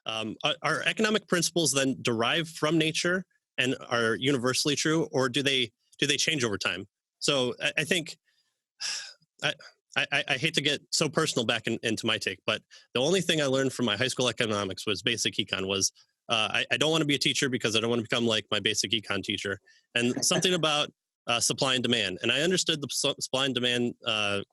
Are economic principles then derived from nature and are universally true, or do they change over time? So I think I, I hate to get so personal back into my take, but the only thing I learned from my high school economics was basic econ was I don't want to be a teacher because I don't want to become like my basic econ teacher. And something about supply and demand. And I understood the supply and demand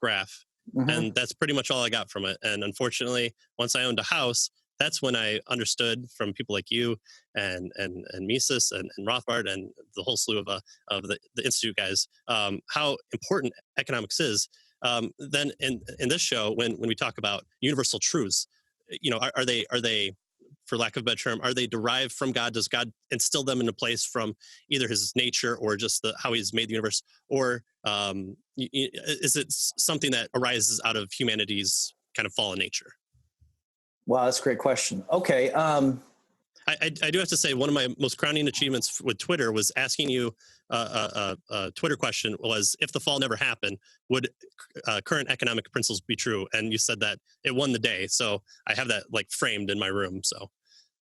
graph, and that's pretty much all I got from it. And unfortunately, once I owned a house, that's when I understood from people like you and Mises and Rothbard and the whole slew of the Institute guys how important economics is. Then in this show, when we talk about universal truths, are they, for lack of a better term, are they derived from God? Does God instill them into place from either his nature or just how he's made the universe? Or is it something that arises out of humanity's kind of fallen nature? Wow, that's a great question. Okay. I do have to say, one of my most crowning achievements with Twitter was asking you a Twitter question was, if the fall never happened, would current economic principles be true? And you said that it won the day. So I have that like framed in my room. So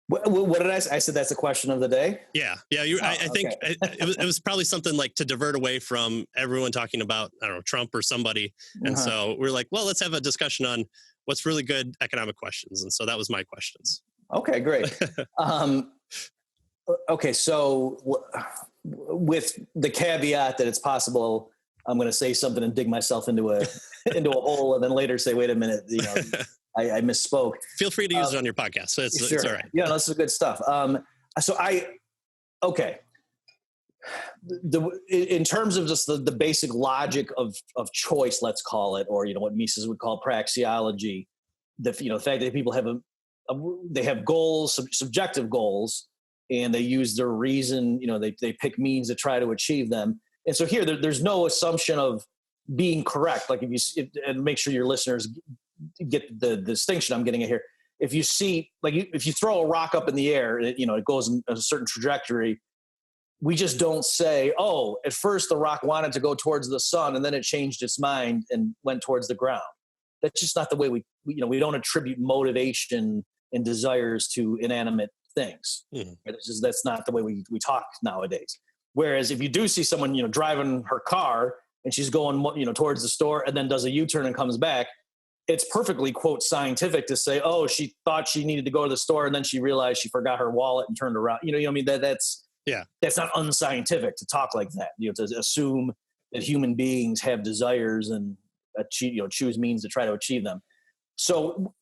what did I say? I said that's the question of the day? Yeah. I think it was probably something like to divert away from everyone talking about, I don't know, Trump or somebody. And so we're like, well, let's have a discussion on what's really good economic questions. And so that was my questions. Okay, great. Okay, so with the caveat that it's possible I'm going to say something and dig myself into a hole, and then later say, "Wait a minute, I misspoke." Feel free to use it on your podcast. So it's all right. Yeah, this is good stuff. In terms of just the basic logic of choice, let's call it, or what Mises would call praxeology, the fact that people have they have goals, subjective goals, and they use their reason. They pick means to try to achieve them. And so here, there's no assumption of being correct. Like and make sure your listeners get the distinction I'm getting at here. If you see, if you throw a rock up in the air, it goes in a certain trajectory. We just don't say, oh, at first the rock wanted to go towards the sun and then it changed its mind and went towards the ground. That's just not the way we don't attribute motivation and desires to inanimate things. Mm-hmm. That's not the way we talk nowadays. Whereas if you do see someone, driving her car and she's going, towards the store and then does a U-turn and comes back, it's perfectly, quote, scientific to say, oh, she thought she needed to go to the store and then she realized she forgot her wallet and turned around. That's not unscientific to talk like that. To assume that human beings have desires and choose means to try to achieve them. So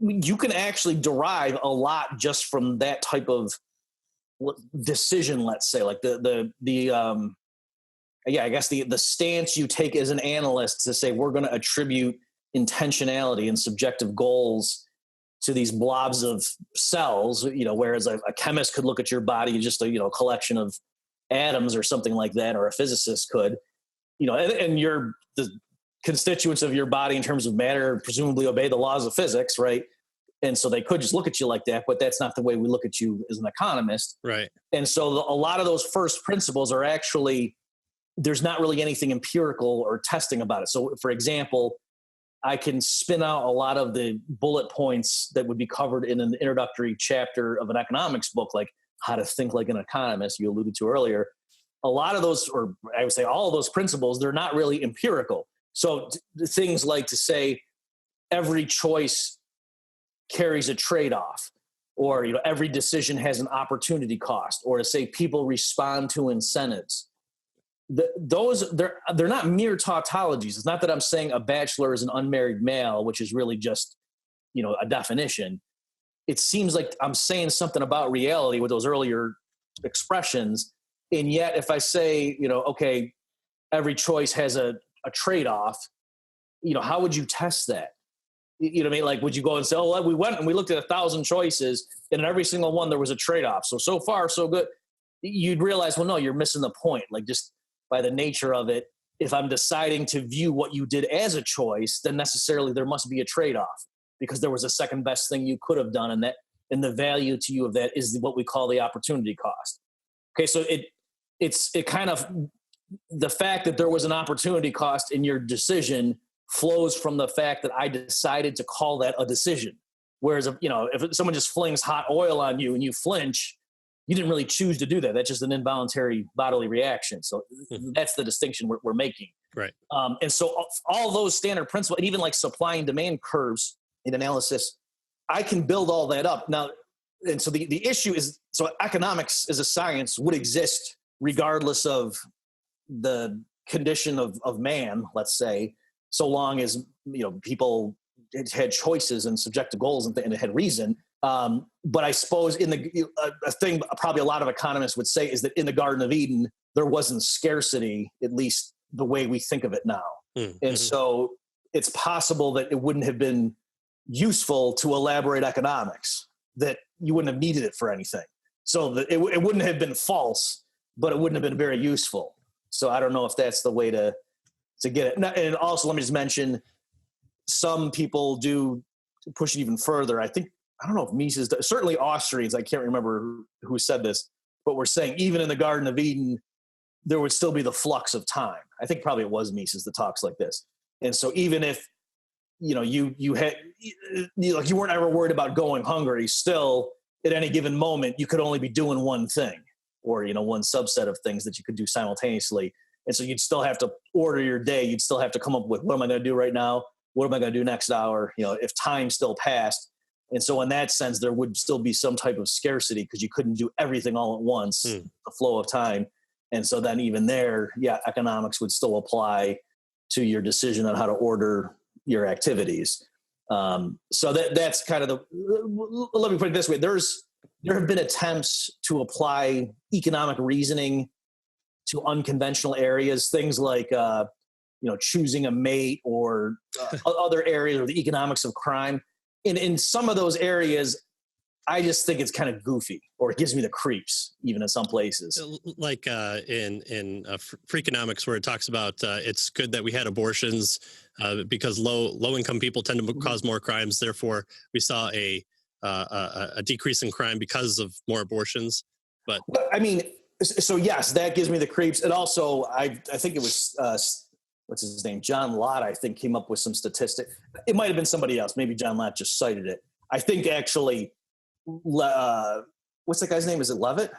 you can actually derive a lot just from that type of decision. Let's say, like the stance you take as an analyst to say we're going to attribute intentionality and subjective goals to these blobs of cells, whereas a chemist could look at your body just a collection of atoms or something like that, or a physicist could, and the constituents of your body in terms of matter presumably obey the laws of physics, right? And so they could just look at you like that, but that's not the way we look at you as an economist. Right. And so a lot of those first principles are actually, there's not really anything empirical or testing about it. So for example, I can spin out a lot of the bullet points that would be covered in an introductory chapter of an economics book, like How to Think Like an Economist, you alluded to earlier. A lot of those, or I would say all of those principles, they're not really empirical. So things like to say every choice carries a trade-off, or every decision has an opportunity cost, or to say people respond to incentives. They're not mere tautologies. It's not that I'm saying a bachelor is an unmarried male, which is really just a definition. It seems like I'm saying something about reality with those earlier expressions, and yet if I say okay, every choice has a trade-off, how would you test that? You know what I mean? Like, would you go and say, oh, we went and we looked at 1,000 choices and in every single one there was a trade-off. So far, so good. You'd realize, well, no, you're missing the point. Like, just by the nature of it, if I'm deciding to view what you did as a choice, then necessarily there must be a trade-off because there was a second best thing you could have done. And the value to you of that is what we call the opportunity cost. Okay. So it kind of, the fact that there was an opportunity cost in your decision flows from the fact that I decided to call that a decision. Whereas if someone just flings hot oil on you and you flinch, you didn't really choose to do that. That's just an involuntary bodily reaction. So that's the distinction we're making. Right. And so all those standard principles, and even like supply and demand curves in analysis, I can build all that up now. And so the issue is, so economics as a science would exist regardless of the condition of man, let's say, so long as people had choices and subjective goals and it had reason. But I suppose a thing probably a lot of economists would say is that in the Garden of Eden, there wasn't scarcity, at least the way we think of it now. Mm-hmm. And so it's possible that it wouldn't have been useful to elaborate economics, that you wouldn't have needed it for anything. So that it wouldn't have been false, but it wouldn't have been very useful. So I don't know if that's the way to get it. And also, let me just mention, some people do push it even further. I don't know if Mises, certainly Austrians, I can't remember who said this, but we're saying even in the Garden of Eden, there would still be the flux of time. I think probably it was Mises that talks like this. And so even if, you weren't ever worried about going hungry, still at any given moment, you could only be doing one thing, or, one subset of things that you could do simultaneously. And so you'd still have to order your day. You'd still have to come up with, what am I going to do right now? What am I going to do next hour? If time still passed. And so in that sense, there would still be some type of scarcity because you couldn't do everything all at once, the flow of time. And so then even there, economics would still apply to your decision on how to order your activities. So that's kind of let me put it this way. There have been attempts to apply economic reasoning to unconventional areas, things like, choosing a mate or other areas, or the economics of crime. In some of those areas, I just think it's kind of goofy, or it gives me the creeps, even in some places. Like in Freakonomics, where it talks about it's good that we had abortions because low income people tend to cause more crimes. Therefore, we saw a decrease in crime because of more abortions. But I mean, so yes, that gives me the creeps. And also, I think it was what's his name, John Lott, I think, came up with some statistic. It might have been somebody else. Maybe John Lott just cited it. I think actually, what's that guy's name? Is it Levitt?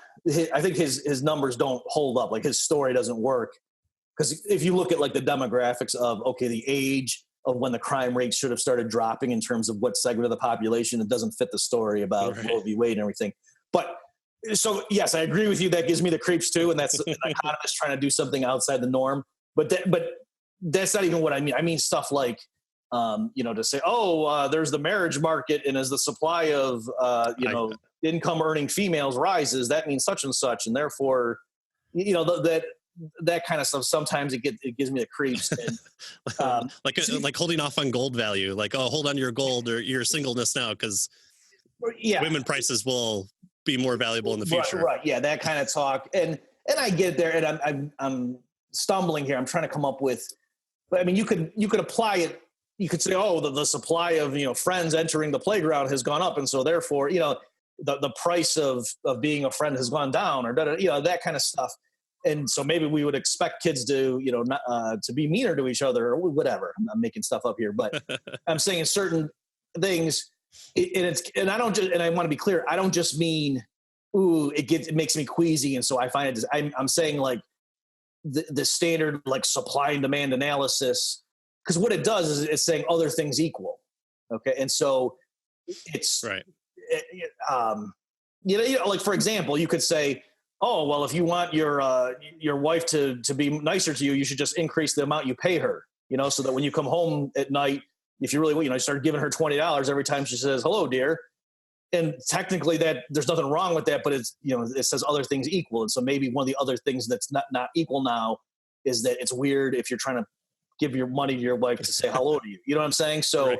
I think his numbers don't hold up. Like, his story doesn't work. Because if you look at like the demographics of, the age of when the crime rate should have started dropping in terms of what segment of the population, it doesn't fit the story about Roe v. Wade and everything. But so, yes, I agree with you. That gives me the creeps too. And that's an economist trying to do something outside the norm. But that's not even what I mean. I mean stuff like, to say, there's the marriage market, and as the supply of, income earning females rises, that means such and such. And therefore, that kind of stuff, sometimes it gives me the creeps. And, like holding off on gold value, like, hold on to your gold or your singleness now, because women prices will be more valuable in the future. Right. Yeah. That kind of talk. And I get there, and I'm stumbling here. I'm trying to come up with, but I mean, you could apply it. You could say, the supply of, friends entering the playground has gone up. And so therefore, the price of being a friend has gone down, or, that kind of stuff. And so maybe we would expect kids to, not, to be meaner to each other, or whatever. I'm making stuff up here, but I'm saying certain things, and I don't just, and I want to be clear, I don't just mean, it makes me queasy. And so I find it, I'm saying like the standard, like supply and demand analysis, because what it does is it's saying other things equal. Okay. And so it's right. Like, for example, you could say, if you want your wife to be nicer to you, you should just increase the amount you pay her, so that when you come home at night, if you really, you start giving her $20 every time she says, hello, dear. And technically that there's nothing wrong with that, but it's, it says other things equal. And so maybe one of the other things that's not equal now is that it's weird if you're trying to give your money to your wife to say hello to you. You know what I'm saying? So right.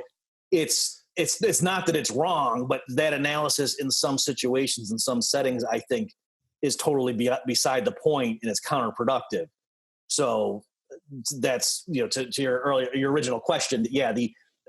It's not that it's wrong, but that analysis in some situations, in some settings, I think is totally beside the point, and it's counterproductive. So that's, to your original question. Yeah.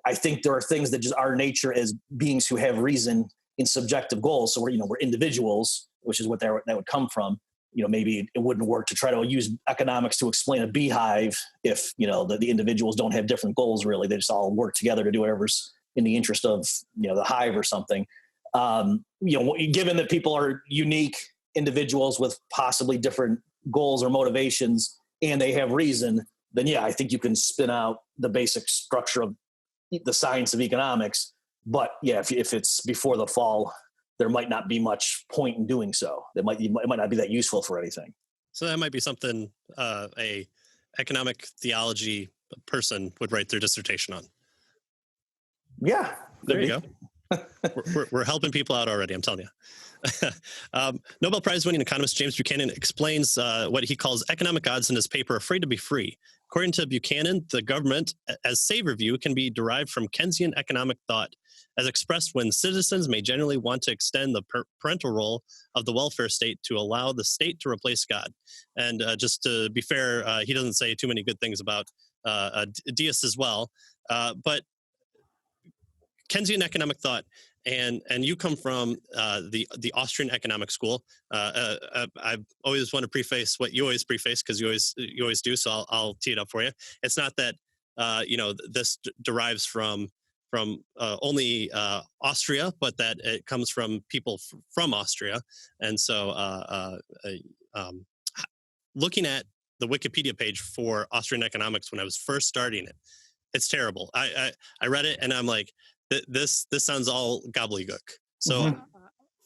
I think there are things that just our nature as beings who have reason in subjective goals. So we're individuals, which is what that would come from. Maybe it wouldn't work to try to use economics to explain a beehive if, the individuals don't have different goals, really. They just all work together to do whatever's in the interest of, the hive or something. Given that people are unique individuals with possibly different goals or motivations, and they have reason, then yeah, I think you can spin out the basic structure of the science of economics. But yeah, if it's before the fall, there might not be much point in doing so. It might not be that useful for anything. So that might be something a economic theology person would write their dissertation on. Yeah. There you go. We're helping people out already, I'm telling you. Nobel Prize winning economist James Buchanan explains what he calls economic odds in his paper, Afraid to be Free. According to Buchanan, the government as savior view can be derived from Keynesian economic thought, as expressed when citizens may generally want to extend the parental role of the welfare state to allow the state to replace God. And just to be fair, he doesn't say too many good things about deists as well. But Keynesian economic thought, and you come from the Austrian Economics School. I always want to preface what you always preface, because you always do. So I'll tee it up for you. It's not that this derives from only Austria, but that it comes from people from Austria. And so looking at the Wikipedia page for Austrian economics when I was first starting it, it's terrible. I read it and I'm like, this sounds all gobbledygook. So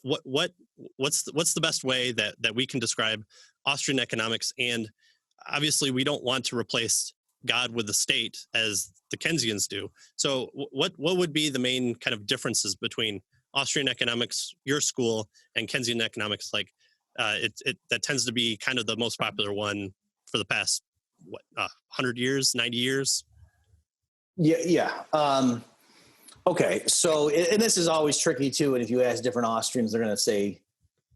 what's the best way that we can describe Austrian economics? And obviously we don't want to replace God with the state as the Keynesians do. So what would be the main kind of differences between Austrian economics, your school, and Keynesian economics? Like that tends to be kind of the most popular one for the past 100 years, 90 years. Yeah. Okay, so, and this is always tricky too, and if you ask different Austrians, they're going to say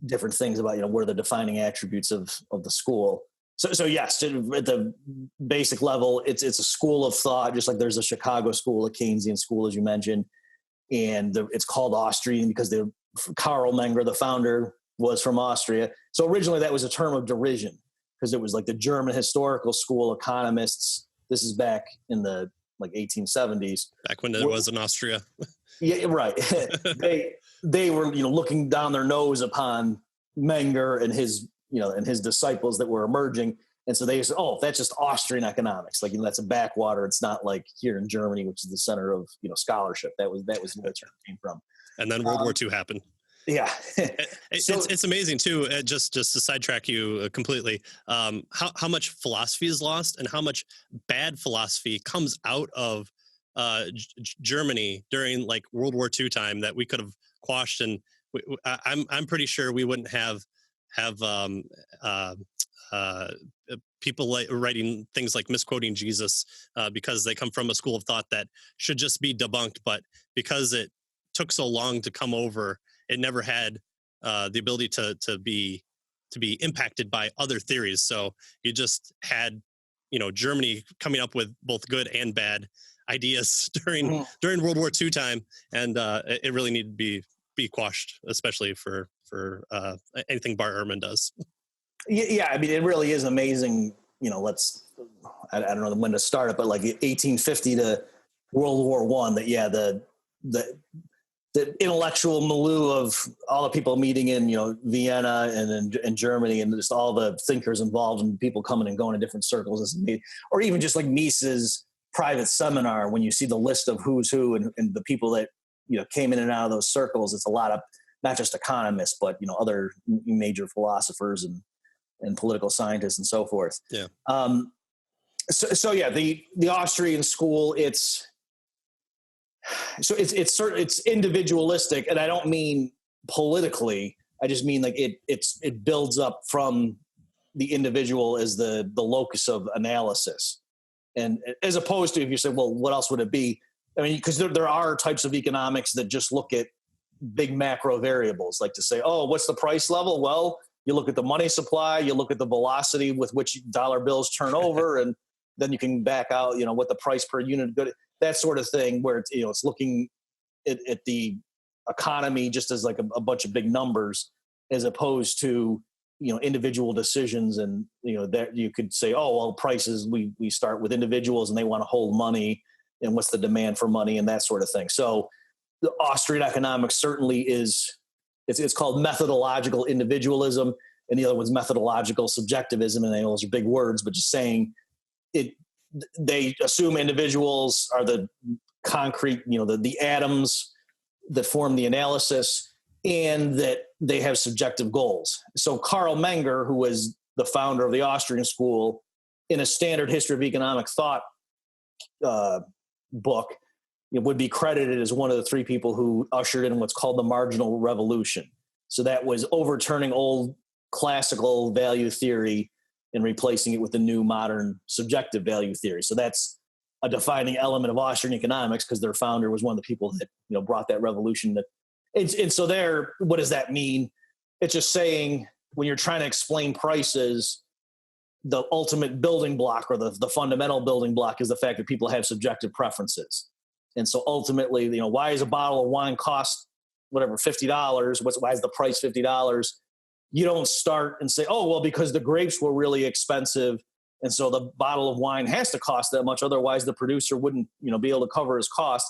different things about, what are the defining attributes of the school. So yes, at the basic level, it's a school of thought, just like there's a Chicago school, a Keynesian school, as you mentioned, and it's called Austrian because Karl Menger, the founder, was from Austria. So originally that was a term of derision because it was like the German historical school economists. This is back in the 1870s. Back when there was in Austria. Yeah, right. They were, looking down their nose upon Menger and his, and his disciples that were emerging. And so they said, oh, that's just Austrian economics. That's a backwater. It's not like here in Germany, which is the center of, scholarship. That was where the term came from. And then World War II happened. Yeah. It's amazing too, just to sidetrack you completely, how much philosophy is lost and how much bad philosophy comes out of Germany during World War II time that we could have quashed. And I'm pretty sure we wouldn't have people writing things like misquoting Jesus because they come from a school of thought that should just be debunked. But because it took so long to come over, it never had the ability to be impacted by other theories. So you just had, Germany coming up with both good and bad ideas during World War II time, and it really needed to be quashed, especially for anything Bart Ehrman does. Yeah, I mean, it really is amazing. I don't know when to start it, but 1850 to World War I. The intellectual milieu of all the people meeting in, Vienna and in Germany, and just all the thinkers involved and people coming and going in different circles, or even just Mises' private seminar, when you see the list of who's who and the people that, came in and out of those circles, it's a lot of not just economists, but, other major philosophers and political scientists and so forth. Yeah. So yeah, the Austrian school, it's individualistic, and I don't mean politically. I just mean it builds up from the individual as the locus of analysis, and as opposed to if you say, well, what else would it be? I mean, because there are types of economics that just look at big macro variables, like to say, oh, what's the price level? Well, you look at the money supply, you look at the velocity with which dollar bills turn over, and then you can back out, what the price per unit good. That sort of thing, where it's, it's looking at the economy just as a bunch of big numbers, as opposed to, individual decisions. And, that you could say, oh, well, prices, we start with individuals and they want to hold money. and what's the demand for money and that sort of thing. So the Austrian economics certainly it's called methodological individualism, and the other one's methodological subjectivism. And those are big words, but just saying it, they assume individuals are the concrete, the atoms that form the analysis, and that they have subjective goals. So Karl Menger, who was the founder of the Austrian school, in a standard history of economic thought book, would be credited as one of the three people who ushered in what's called the marginal revolution. So that was overturning old classical value theory and replacing it with the new modern subjective value theory. So that's a defining element of Austrian economics, because their founder was one of the people that brought that revolution. And so there, what does that mean? It's just saying when you're trying to explain prices, the ultimate building block, or the fundamental building block, is the fact that people have subjective preferences. And so ultimately, why is a bottle of wine cost whatever $50? Why is the price $50? You don't start and say, oh, well, because the grapes were really expensive, and so the bottle of wine has to cost that much. Otherwise, the producer wouldn't, be able to cover his cost.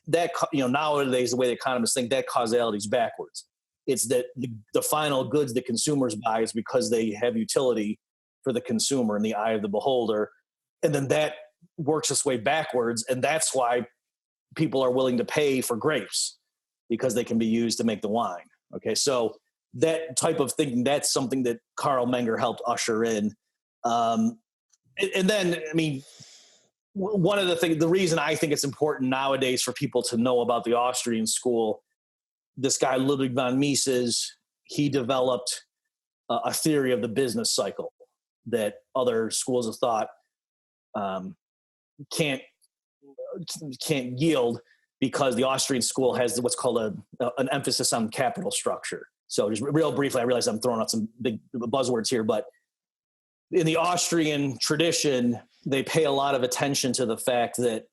That, nowadays, the way the economists think, that causality is backwards. It's that the final goods that consumers buy is because they have utility for the consumer in the eye of the beholder. And then that works its way backwards. And that's why people are willing to pay for grapes, because they can be used to make the wine. Okay. So that type of thinking, that's something that Karl Menger helped usher in. And then, one of the things, the reason I think it's important nowadays for people to know about the Austrian school, this guy, Ludwig von Mises, he developed a theory of the business cycle that other schools of thought can't yield, because the Austrian school has what's called an emphasis on capital structure. So just real briefly, I realize I'm throwing out some big buzzwords here, but in the Austrian tradition, they pay a lot of attention to the fact that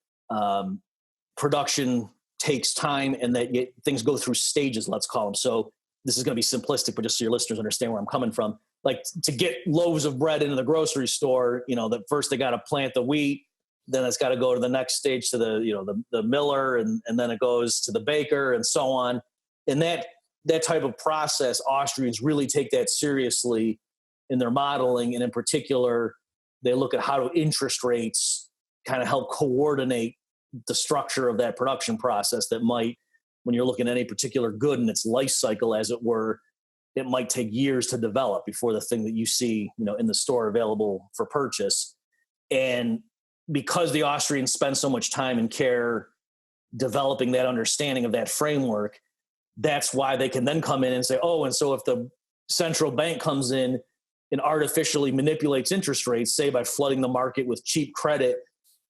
production takes time, and that things go through stages, let's call them. So this is going to be simplistic, but just so your listeners understand where I'm coming from. Like, to get loaves of bread into the grocery store, that first they got to plant the wheat, then it's got to go to the next stage to the miller, and then it goes to the baker, and so on. And that type of process, Austrians really take that seriously in their modeling. And in particular, they look at how do interest rates kind of help coordinate the structure of that production process that might, when you're looking at any particular good in its life cycle, as it were, it might take years to develop before the thing that you see, in the store available for purchase. And because the Austrians spend so much time and care developing that understanding of that framework, that's why they can then come in and say, oh, and so if the central bank comes in and artificially manipulates interest rates, say by flooding the market with cheap credit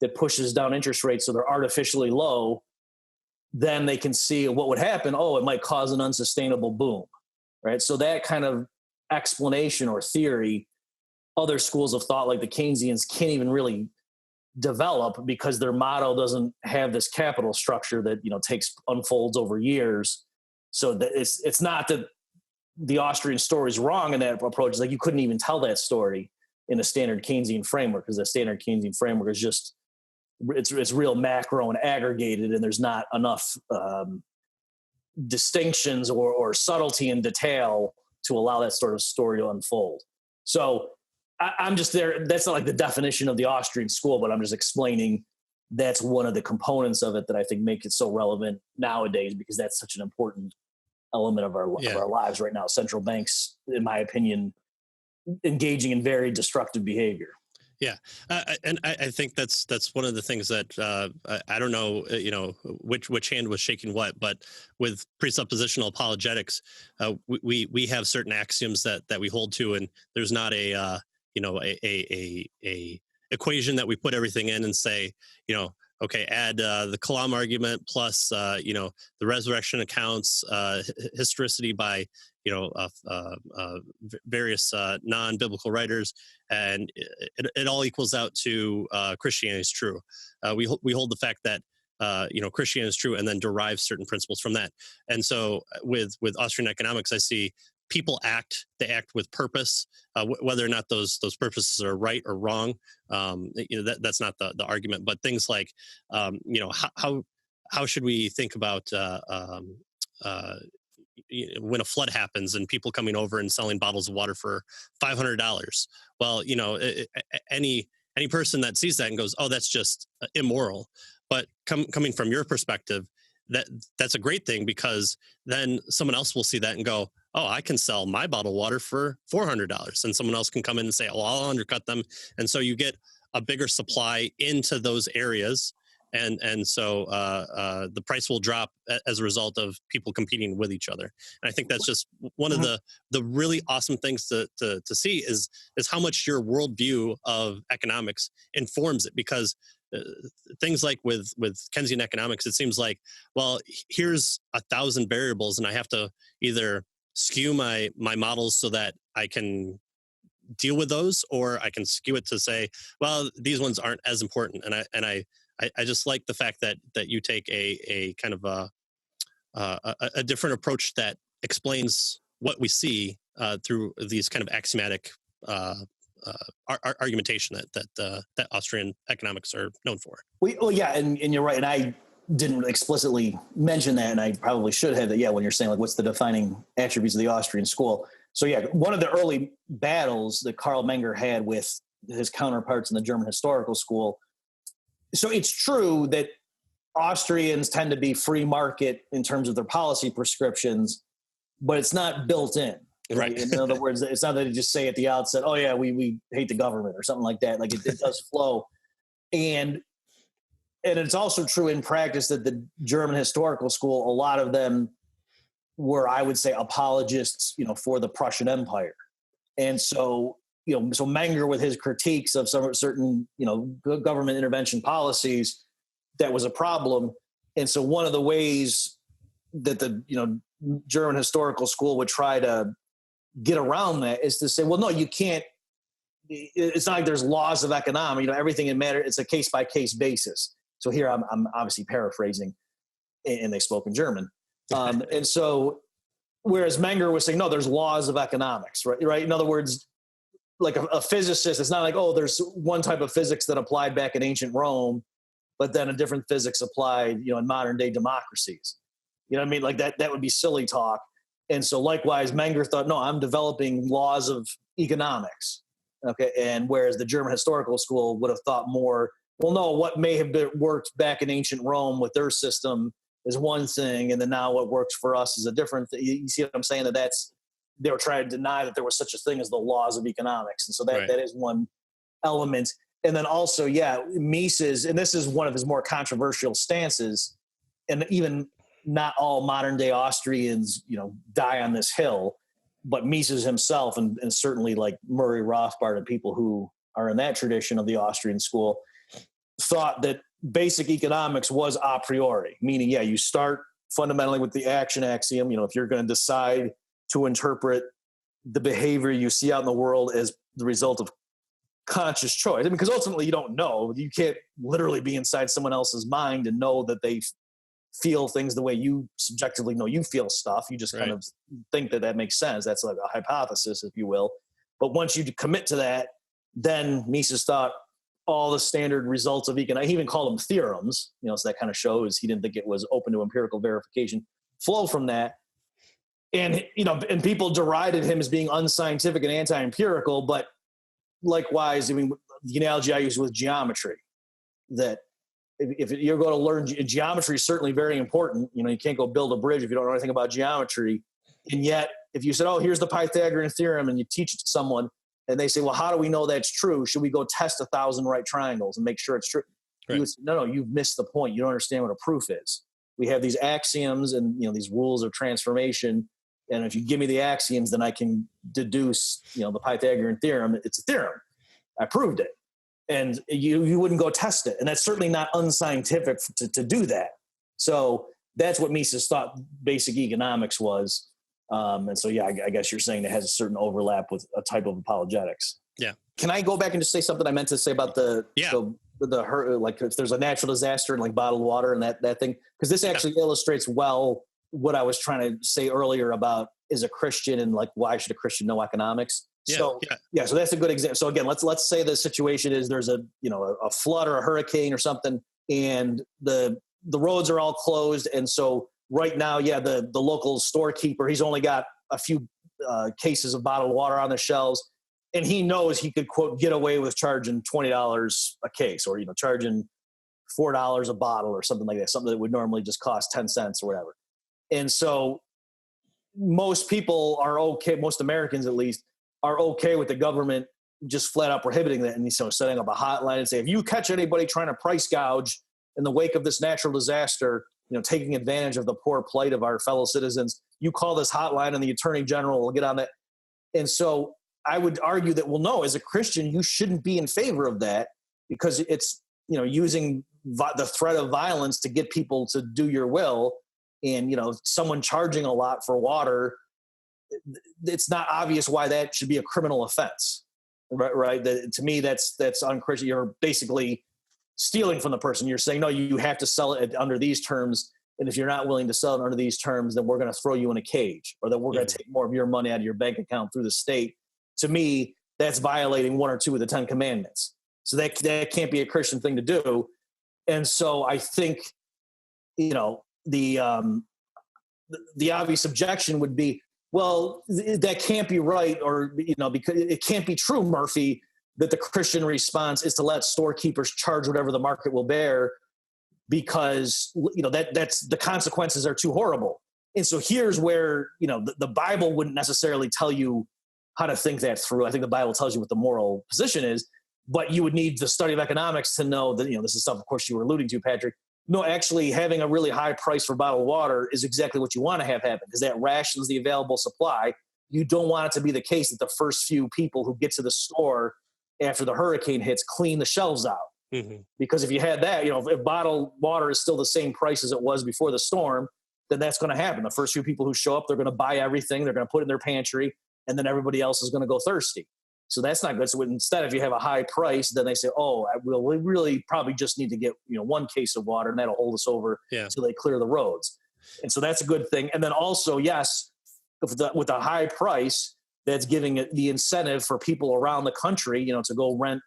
that pushes down interest rates so they're artificially low, then they can see what would happen. Oh, it might cause an unsustainable boom, right? So that kind of explanation or theory, other schools of thought like the Keynesians can't even really develop, because their model doesn't have this capital structure that unfolds over years. So that it's not that the Austrian story is wrong in that approach. It's like you couldn't even tell that story in a standard Keynesian framework, because the standard Keynesian framework is just it's real macro and aggregated, and there's not enough distinctions or subtlety in detail to allow that sort of story to unfold. So I'm just there. That's not like the definition of the Austrian school, but I'm just explaining that's one of the components of it that I think make it so relevant nowadays, because that's such an important element of our lives right now. Central banks, in my opinion, engaging in very destructive behavior. Yeah, and I think that's one of the things that I don't know, which hand was shaking what, but with presuppositional apologetics, we have certain axioms that we hold to, and there's not a equation that we put everything in and say, okay, add the Kalam argument plus the resurrection accounts, historicity by various non-biblical writers, and it all equals out to Christianity is true. We hold the fact that Christianity is true, and then derive certain principles from that. And so with Austrian economics, I see people act, they act with purpose, whether or not those purposes are right or wrong. That's not the argument, but things like, how should we think about when a flood happens and people coming over and selling bottles of water for $500? Well, any person that sees that and goes, "Oh, that's just immoral," but coming from your perspective, that's a great thing, because then someone else will see that and go, "Oh, I can sell my bottled water for $400," and someone else can come in and say, "Oh, I'll undercut them," and so you get a bigger supply into those areas, and so the price will drop as a result of people competing with each other. And I think that's just one of the really awesome things to see is how much your worldview of economics informs it, because things like with Keynesian economics, it seems like, well, here's 1,000 variables, and I have to either skew my models so that I can deal with those, or I can skew it to say, well, these ones aren't as important. And I just like the fact that you take a kind of a different approach that explains what we see through these kind of axiomatic argumentation that Austrian economics are known for. Well, yeah, and you're right. And I didn't explicitly mention that, and I probably should have. That, yeah, when you're saying like what's the defining attributes of the Austrian school. So yeah, one of the early battles that Karl Menger had with his counterparts in the German historical school. So it's true that Austrians tend to be free market in terms of their policy prescriptions, but it's not built in. Right. In other words, it's not that they just say at the outset, "Oh yeah, we hate the government" or something like that. Like it does flow. And it's also true in practice that the German historical school, a lot of them were, I would say, apologists, for the Prussian Empire. And so, so Menger, with his critiques of some certain, government intervention policies, that was a problem. And so one of the ways that the, German historical school would try to get around that is to say, well, no, you can't. It's not like there's laws of economics. Everything in matter. It's a case by case basis. So here I'm obviously paraphrasing, and they spoke in German. And so, whereas Menger was saying, no, there's laws of economics, right? In other words, like a physicist, it's not like, oh, there's one type of physics that applied back in ancient Rome, but then a different physics applied, in modern day democracies. You know what I mean? Like that would be silly talk. And so likewise, Menger thought, no, I'm developing laws of economics. Okay. And whereas the German historical school would have thought more, well, no, what may have worked back in ancient Rome with their system is one thing, and then now what works for us is a different thing. You see what I'm saying? They were trying to deny that there was such a thing as the laws of economics. And so that is one element. And then also, yeah, Mises, and this is one of his more controversial stances, and even not all modern day Austrians, die on this hill, but Mises himself, and certainly like Murray Rothbard and people who are in that tradition of the Austrian school, thought that basic economics was a priori, meaning, yeah, you start fundamentally with the action axiom. If you're going to decide to interpret the behavior you see out in the world as the result of conscious choice, because ultimately you don't know. You can't literally be inside someone else's mind and know that they feel things the way you subjectively know you feel stuff. You just kind of think that makes sense. That's like a hypothesis, if you will. But once you commit to that, then Mises thought all the standard results of economics, he even called them theorems, so that kind of shows he didn't think it was open to empirical verification, flow from that. And, and people derided him as being unscientific and anti-empirical, but likewise, the analogy I use with geometry, that if you're going to learn geometry is certainly very important. You can't go build a bridge if you don't know anything about geometry. And yet, if you said, oh, here's the Pythagorean theorem, and you teach it to someone, and they say, well, how do we know that's true? Should we go test 1,000 right triangles and make sure it's true? Right. You would say, no, you've missed the point. You don't understand what a proof is. We have these axioms and these rules of transformation. And if you give me the axioms, then I can deduce, the Pythagorean theorem. It's a theorem. I proved it. And you wouldn't go test it. And that's certainly not unscientific to do that. So that's what Mises thought basic economics was. And so, yeah, I guess you're saying it has a certain overlap with a type of apologetics. Yeah. Can I go back and just say something I meant to say about like if there's a natural disaster and like bottled water and that thing? Because this actually illustrates well what I was trying to say earlier about is a Christian and like, why should a Christian know economics? Yeah, So yeah. so that's a good example. So again, let's say the situation is there's a flood or a hurricane or something, and the roads are all closed. And so right now, the local storekeeper, he's only got a few cases of bottled water on the shelves, and he knows he could, quote, get away with charging $20 a case, or charging $4 a bottle or something like that, something that would normally just cost 10 cents or whatever. And so most people are okay, most Americans at least, are okay with the government just flat out prohibiting that. And so setting up a hotline and say, if you catch anybody trying to price gouge in the wake of this natural disaster, taking advantage of the poor plight of our fellow citizens, you call this hotline and the attorney general will get on that. And so I would argue that, well, no, as a Christian, you shouldn't be in favor of that, because it's, using the threat of violence to get people to do your will. And, someone charging a lot for water, it's not obvious why that should be a criminal offense, right? To me, that's unchristian. You're basically stealing from the person. You're saying, no, you have to sell it under these terms. And if you're not willing to sell it under these terms, then we're going to throw you in a cage, or that we're going to take more of your money out of your bank account through the state. To me, that's violating one or two of the 10 commandments. So that can't be a Christian thing to do. And so I think, the obvious objection would be, well, that can't be right, or, because it can't be true, Murphy, that the Christian response is to let storekeepers charge whatever the market will bear, because, that's the consequences are too horrible. And so here's where, the Bible wouldn't necessarily tell you how to think that through. I think the Bible tells you what the moral position is, but you would need the study of economics to know that, this is stuff, of course, you were alluding to, Patrick. No, actually having a really high price for bottled water is exactly what you want to have happen, because that rations the available supply. You don't want it to be the case that the first few people who get to the store after the hurricane hits clean the shelves out. Mm-hmm. Because if you had that, if bottled water is still the same price as it was before the storm, then that's going to happen. The first few people who show up, they're going to buy everything, they're going to put it in their pantry, and then everybody else is going to go thirsty. So that's not good. So instead, if you have a high price, then they say, oh, we really probably just need to get, one case of water, and that'll hold us over until they clear the roads. And so that's a good thing. And then also, yes, with a high price, that's giving the incentive for people around the country, to go rent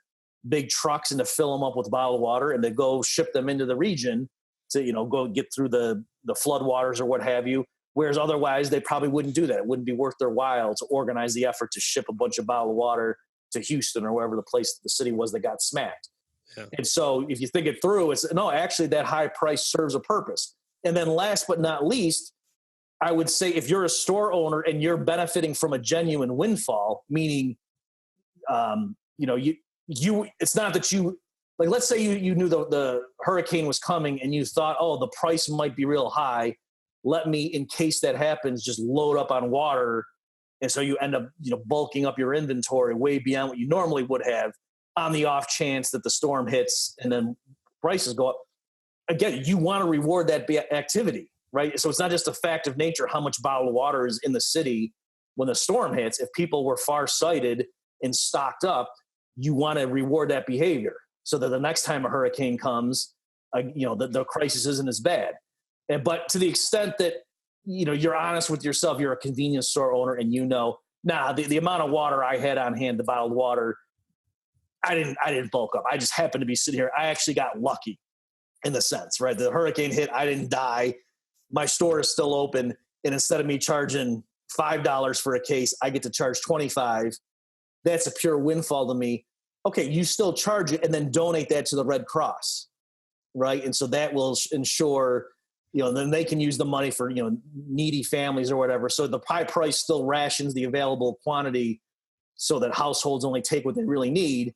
big trucks and to fill them up with bottled water and to go ship them into the region to, go get through the flood waters or what have you. Whereas otherwise, they probably wouldn't do that. It wouldn't be worth their while to organize the effort to ship a bunch of bottled water to Houston or wherever the city was that got smacked. Yeah. And so if you think it through, actually that high price serves a purpose. And then last but not least, I would say if you're a store owner and you're benefiting from a genuine windfall, meaning, it's not that you, like, let's say you knew the hurricane was coming and you thought, oh, the price might be real high. Let me, in case that happens, just load up on water. And so you end up, bulking up your inventory way beyond what you normally would have on the off chance that the storm hits and then prices go up. Again, you want to reward that activity, right? So it's not just a fact of nature how much bottled water is in the city when the storm hits. If people were farsighted and stocked up, you want to reward that behavior so that the next time a hurricane comes, the crisis isn't as bad. But to the extent that, you're honest with yourself, you're a convenience store owner and the amount of water I had on hand, the bottled water, I didn't bulk up. I just happened to be sitting here. I actually got lucky in the sense, right? The hurricane hit, I didn't die. My store is still open. And instead of me charging $5 for a case, I get to charge $25. That's a pure windfall to me. Okay, you still charge it and then donate that to the Red Cross, right? And so that will ensure, then they can use the money for, needy families or whatever. So the high price still rations the available quantity so that households only take what they really need.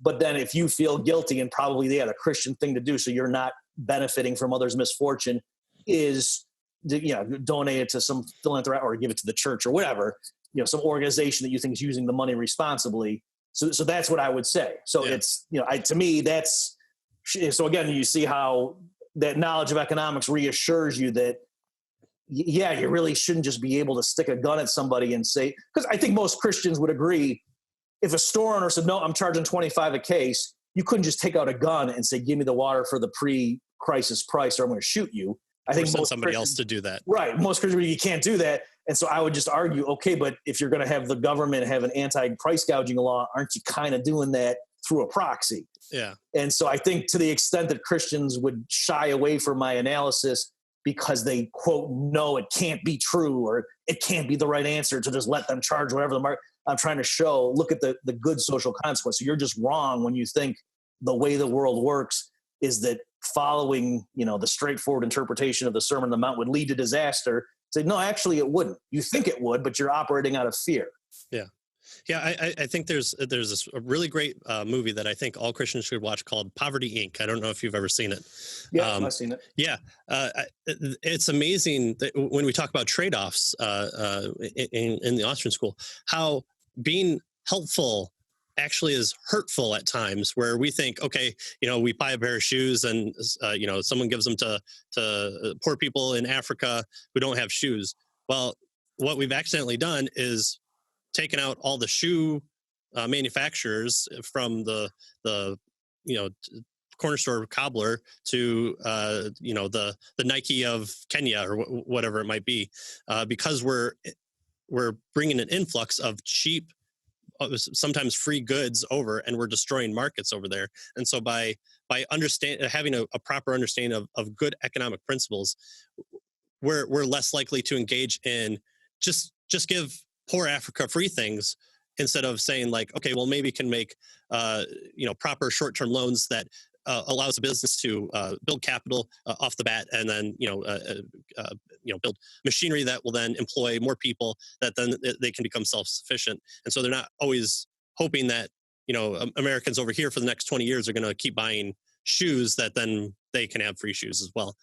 But then if you feel guilty, and probably the Christian thing to do, so you're not benefiting from others' misfortune, is donate it to some philanthropy or give it to the church or whatever, some organization that you think is using the money responsibly. So that's what I would say. So it's, to me, that's, so again, you see how that knowledge of economics reassures you that, you really shouldn't just be able to stick a gun at somebody and say, because I think most Christians would agree, if a store owner said, no, I'm charging $25 a case, you couldn't just take out a gun and say, give me the water for the pre-crisis price or I'm going to shoot you. I think send somebody else to do that. Right. Most Christians, you can't do that. And so I would just argue, okay, but if you're going to have the government have an anti-price gouging law, aren't you kind of doing that through a proxy? Yeah. And so I think to the extent that Christians would shy away from my analysis because they, quote, no, it can't be true, or it can't be the right answer to just let them charge whatever the market, I'm trying to show, look at the good social consequence. So you're just wrong when you think the way the world works is that following, the straightforward interpretation of the Sermon on the Mount would lead to disaster. Say, no, actually it wouldn't. You think it would, but you're operating out of fear. Yeah. Yeah, I think there's a really great movie that I think all Christians should watch called Poverty Inc. I don't know if you've ever seen it. Yeah, I've seen it. Yeah, it's amazing that when we talk about trade-offs in the Austrian school, how being helpful actually is hurtful at times, where we think, okay, we buy a pair of shoes and someone gives them to poor people in Africa who don't have shoes. Well, what we've accidentally done is taken out all the shoe manufacturers from the corner store cobbler to the Nike of Kenya or whatever it might be, because we're bringing an influx of cheap, sometimes free goods over, and we're destroying markets over there. And so by having a proper understanding of good economic principles, we're less likely to engage in just give poor Africa free things, instead of saying like, okay, well, maybe can make proper short-term loans that allows a business to build capital off the bat, and then build machinery that will then employ more people, that then they can become self-sufficient. And so they're not always hoping that Americans over here for the next 20 years are going to keep buying shoes that then they can have free shoes as well.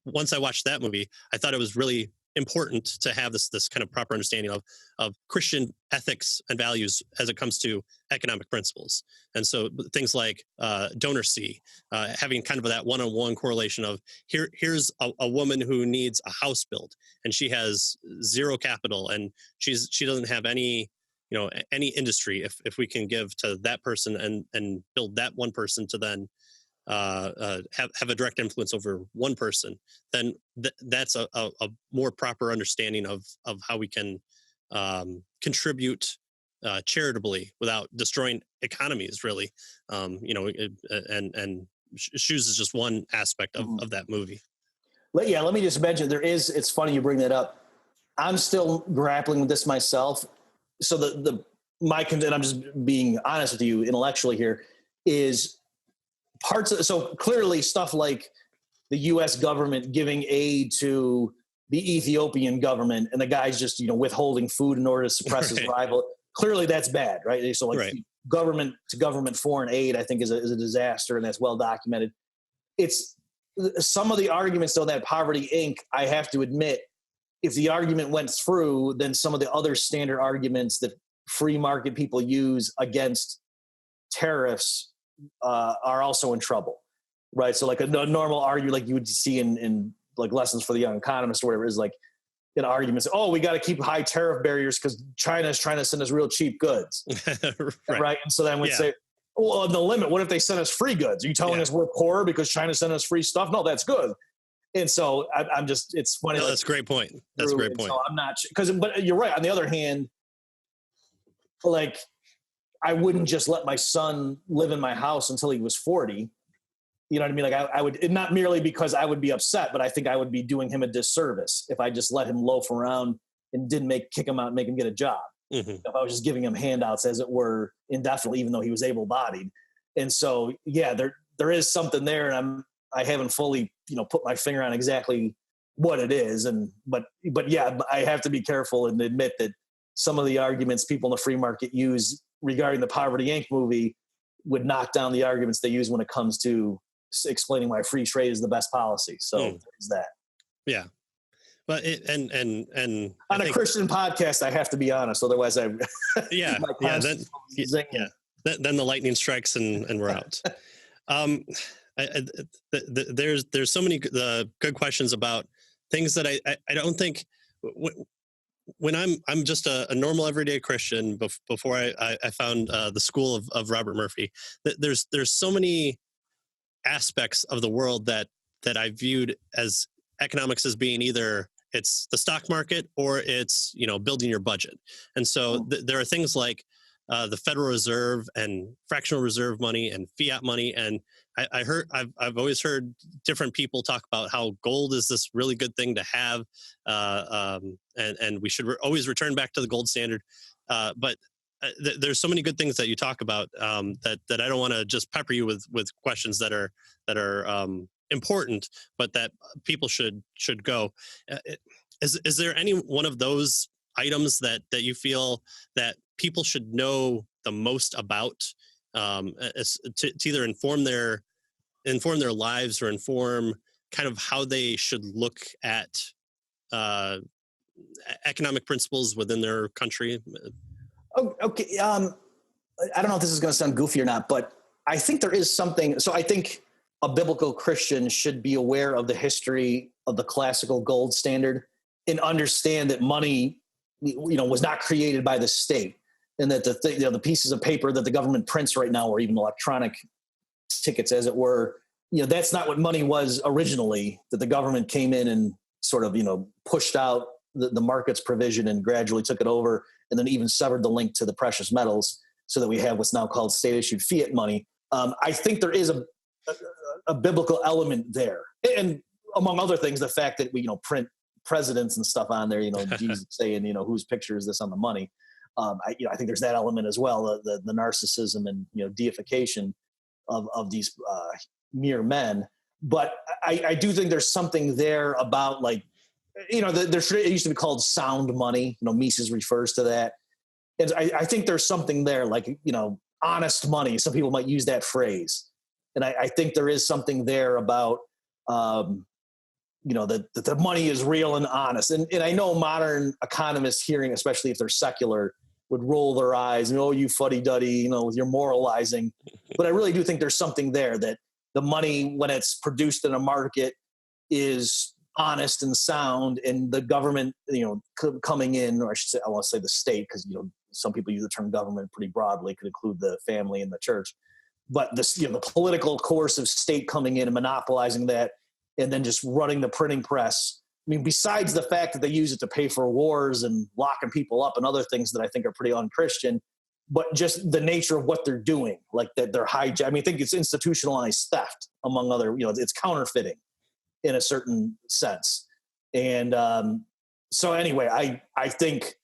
Once I watched that movie, I thought it was really important to have this kind of proper understanding of Christian ethics and values as it comes to economic principles. And so things like donor C, having kind of that one-on-one correlation of here's a woman who needs a house built, and she has zero capital, and she doesn't have any industry. If we can give to that person and build that one person to then have a direct influence over one person, then that's a more proper understanding of how we can contribute charitably without destroying economies, really. Shoes is just one aspect of that movie. Let me just mention, it's funny you bring that up. I'm still grappling with this myself. So and I'm just being honest with you intellectually here, is so clearly stuff like the U.S. government giving aid to the Ethiopian government, and the guy's just withholding food in order to suppress his rival. Clearly, that's bad, right? So government to government foreign aid, I think, is a disaster, and that's well documented. It's some of the arguments though that Poverty Inc. I have to admit, if the argument went through, then some of the other standard arguments that free market people use against tariffs are also in trouble, right? So like a normal argument, like you would see in like Lessons for the Young Economist or whatever, is like an argument, we got to keep high tariff barriers because China is trying to send us real cheap goods, right? And so then we'd say, well, on the limit, what if they send us free goods? Are you telling us we're poor because China's sending us free stuff? No, that's good. And so I'm just, it's funny. No, that's a great point. That's a great point. So I'm not, but you're right. On the other hand, like, I wouldn't just let my son live in my house until he was 40. You know what I mean? Like I would, not merely because I would be upset, but I think I would be doing him a disservice if I just let him loaf around and didn't kick him out and make him get a job. Mm-hmm. If I was just giving him handouts, as it were, indefinitely, even though he was able-bodied. And so, there is something there, and I haven't fully, put my finger on exactly what it is. But I have to be careful and admit that some of the arguments people in the free market use regarding the Poverty Inc. movie would knock down the arguments they use when it comes to explaining why free trade is the best policy. So there's that. Yeah. But on a Christian podcast, I have to be honest. Otherwise, then the lightning strikes and we're out. There's so many good questions about things that I don't think when I'm just a normal everyday Christian before I found the school of Robert Murphy. There's so many aspects of the world that I viewed as economics as being either it's the stock market or it's, building your budget. And so there are things like the Federal Reserve and fractional reserve money and fiat money. And I've always heard different people talk about how gold is this really good thing to have, and we should always return back to the gold standard. But there's so many good things that you talk about that I don't want to just pepper you with questions that are important, but that people should go. Is there any one of those items that you feel that people should know the most about, to either inform their lives or inform kind of how they should look at economic principles within their country? Oh, okay. I don't know if this is going to sound goofy or not, but I think there is something. So I think a biblical Christian should be aware of the history of the classical gold standard and understand that money, was not created by the state, and that the pieces of paper that the government prints right now, or even electronic tickets, as it were, that's not what money was originally. That the government came in and sort of, pushed out the market's provision and gradually took it over, and then even severed the link to the precious metals, so that we have what's now called state-issued fiat money. I think there is a biblical element there, and among other things, the fact that we print presidents and stuff on there, Jesus saying, whose picture is this on the money. I think there's that element as well, the narcissism and deification of these mere men. But I do think there's something there about, like, it used to be called sound money. Mises refers to that. And I think there's something there, like, honest money. Some people might use that phrase. And I think there is something there about, that the money is real and honest. And I know modern economists hearing, especially if they're secular, would roll their eyes and, oh, you fuddy-duddy, with your moralizing. But I really do think there's something there, that the money, when it's produced in a market, is honest and sound, and the government, coming in, or I should say, I want to say the state, because, some people use the term government pretty broadly, could include the family and the church. But this, the political coercive state coming in and monopolizing that, and then just running the printing press. I mean, besides the fact that they use it to pay for wars and locking people up and other things that I think are pretty unchristian, but just the nature of what they're doing, like that they're hijack. I mean, I think it's institutionalized theft, among other, it's counterfeiting in a certain sense. And so anyway, I think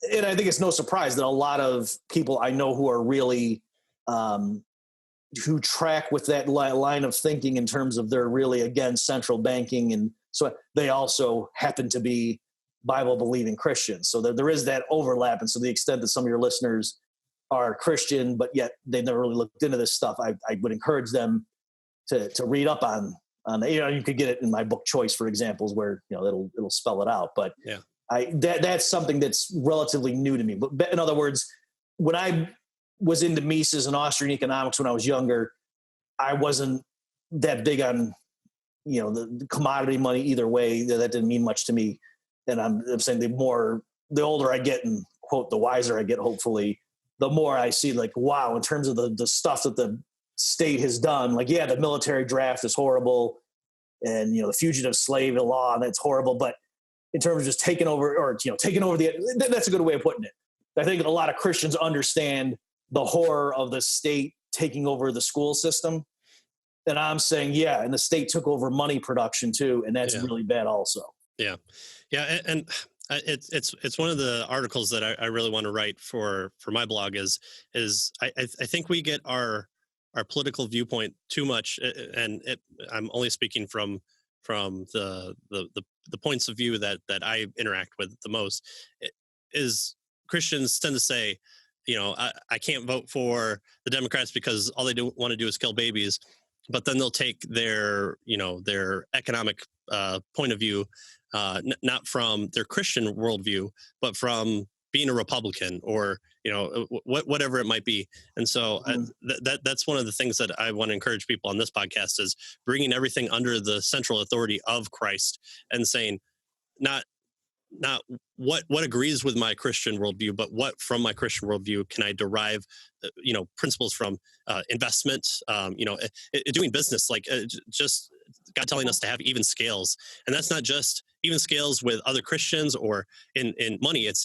it's no surprise that a lot of people I know who are really, who track with that line of thinking in terms of they're really against central banking, and so they also happen to be Bible-believing Christians. So there is that overlap. And so the extent that some of your listeners are Christian, but yet they've never really looked into this stuff, I would encourage them to read up on you could get it in my book Choice, for examples, where it'll spell it out. But yeah, that's something that's relatively new to me. But in other words, when I was into Mises and Austrian Economics when I was younger, I wasn't that big on the commodity money either way. That didn't mean much to me. And I'm saying the older I get, and quote, the wiser I get, hopefully, the more I see, like, wow, in terms of the stuff that the state has done, like, yeah, the military draft is horrible, and the fugitive slave law, that's horrible. But in terms of just taking over that's a good way of putting it. I think a lot of Christians understand the horror of the state taking over the school system. And I'm saying, yeah, and the state took over money production too, and that's really bad also. Yeah. Yeah. And it's one of the articles that I really want to write for my blog is I think we get our political viewpoint too much. And I'm only speaking from the points of view that I interact with the most, is Christians tend to say, I can't vote for the Democrats because all they want to do is kill babies. But then they'll take their economic point of view, not from their Christian worldview, but from being a Republican or whatever it might be. And so that's one of the things that I want to encourage people on this podcast is bringing everything under the central authority of Christ and saying, not what agrees with my Christian worldview, but what from my Christian worldview can I derive, principles from investment, doing business, like just God telling us to have even scales. And that's not just even scales with other Christians, or in money, it's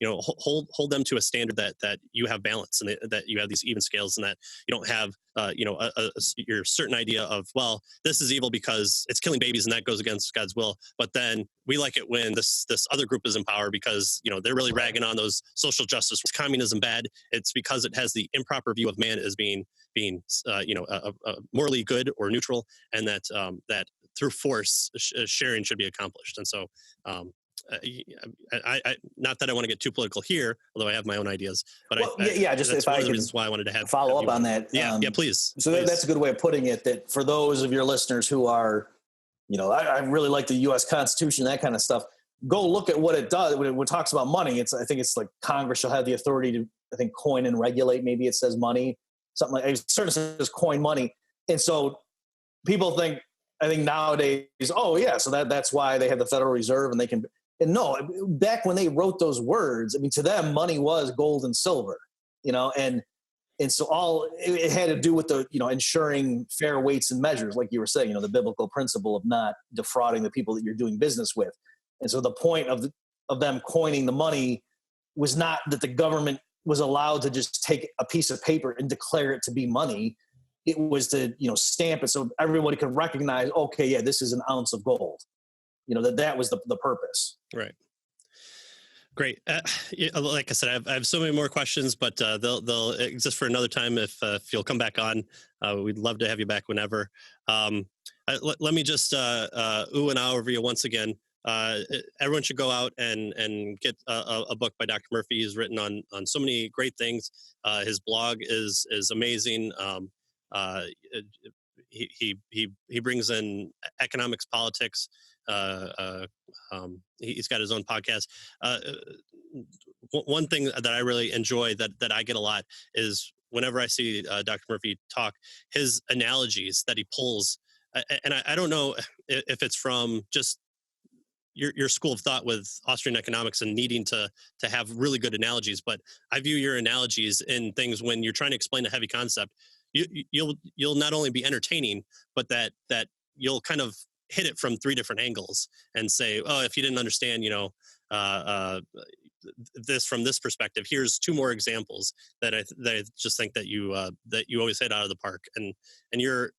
hold them to a standard that you have balance, and that you have these even scales, and that you don't have your certain idea of, well, this is evil because it's killing babies and that goes against God's will, but then we like it when this other group is in power because they're really ragging on those social justice. Is communism bad? It's because it has the improper view of man as being morally good or neutral, and that through force sharing should be accomplished. And so I not that I want to get too political here, although I have my own ideas, but just that's if one I of the could reasons why I wanted to have follow up on that. Yeah, please. So please. That's a good way of putting it, that for those of your listeners who are, I really like the U.S. Constitution, that kind of stuff, go look at what it does. When it talks about money, I think it's like Congress shall have the authority to, I think, coin and regulate. Maybe it says money, something like it certainly says coin money. And so people think, I think nowadays, oh yeah, so that's why they have the Federal Reserve and they can. And no, back when they wrote those words, I mean, to them, money was gold and silver, and so all it had to do with the, ensuring fair weights and measures, like you were saying, the biblical principle of not defrauding the people that you're doing business with. And so the point of them coining the money was not that the government was allowed to just take a piece of paper and declare it to be money. It was to, stamp it so everybody could recognize, okay, yeah, this is an ounce of gold. That was the purpose. Right. Great. Like I said, I have so many more questions, but they'll exist for another time. If you'll come back on, we'd love to have you back whenever. Let me just ooh and ah over you once again. Everyone should go out and get a book by Dr. Murphy. He's written on so many great things. His blog is amazing. He brings in economics, politics. He's got his own podcast. One thing that I really enjoy that I get a lot is whenever I see Dr. Murphy talk, his analogies that he pulls. And I don't know if it's from just your school of thought with Austrian Economics and needing to have really good analogies, but I view your analogies in things when you're trying to explain a heavy concept. You'll not only be entertaining, but that you'll kind of hit it from three different angles and say, oh, if you didn't understand, this from this perspective, here's two more examples that I just think that you always hit out of the park. And you're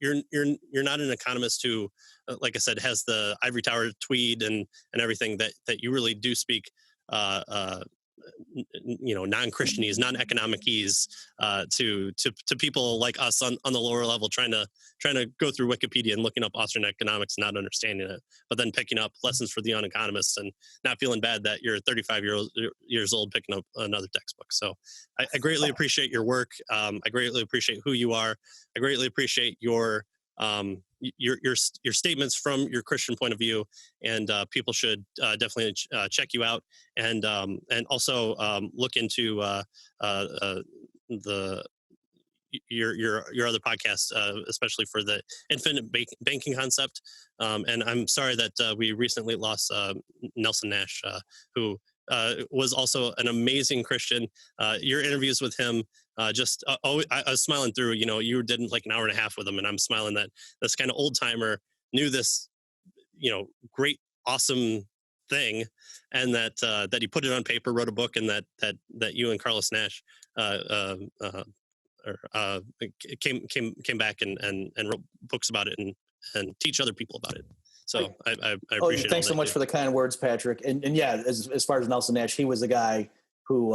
not an economist who, like I said, has the ivory tower tweed and everything that you really do speak non-Christianese, non-economic-ese to people like us on the lower level, trying to go through Wikipedia and looking up Austrian economics, not understanding it, but then picking up lessons for the young economists and not feeling bad that you're 35 years old picking up another textbook. So I greatly appreciate your work. I greatly appreciate who you are. I greatly appreciate your statements from your Christian point of view, and people should definitely check you out, and also look into your other podcast, especially for the infinite banking concept. And I'm sorry that we recently lost Nelson Nash, who was also an amazing Christian. Your interviews with him, I was smiling through. You did like an hour and a half with him, and I'm smiling that this kind of old timer knew this, great, awesome thing, and that he put it on paper, wrote a book, and that you and Carlos Nash came back and wrote books about it and teach other people about it. So I appreciate it. Thanks so much for the kind words, Patrick. And yeah, as far as Nelson Nash, he was the guy who,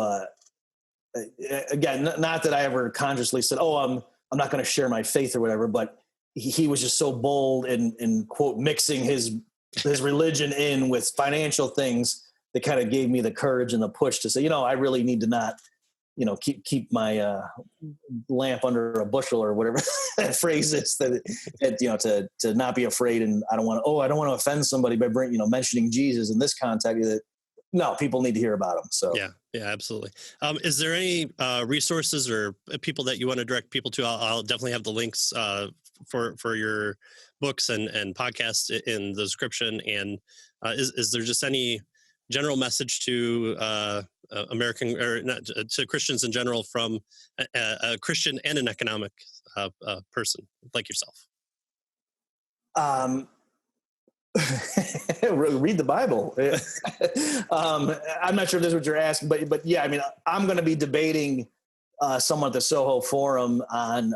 again, not that I ever consciously said, oh, I'm not going to share my faith or whatever, but he was just so bold in quote, mixing his religion in with financial things that kind of gave me the courage and the push to say, I really need to not, keep my lamp under a bushel or whatever that phrase is, that to not be afraid. And I don't want to offend somebody by mentioning Jesus in this context. No, people need to hear about him. So yeah, absolutely. Is there any resources or people that you want to direct people to? I'll definitely have the links for your books and podcasts in the description. And is there just any general message to American, or not, to Christians in general, from a Christian and an economic person like yourself? Read the Bible. I'm not sure if this is what you're asking, but yeah, I mean, I'm going to be debating someone at the Soho Forum on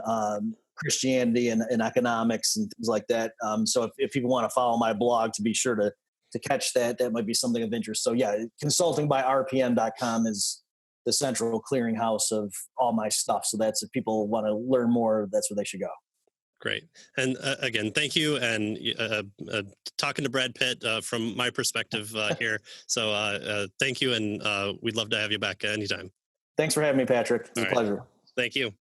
Christianity and economics and things like that. So if people want to follow my blog, to be sure to catch that, that might be something of interest. So yeah, consultingbyRPM.com is the central clearinghouse of all my stuff. So that's, if people want to learn more, that's where they should go. Great. And again, thank you. And talking to Brad Pitt from my perspective here. So thank you. And we'd love to have you back anytime. Thanks for having me, Patrick. It's a pleasure. Thank you.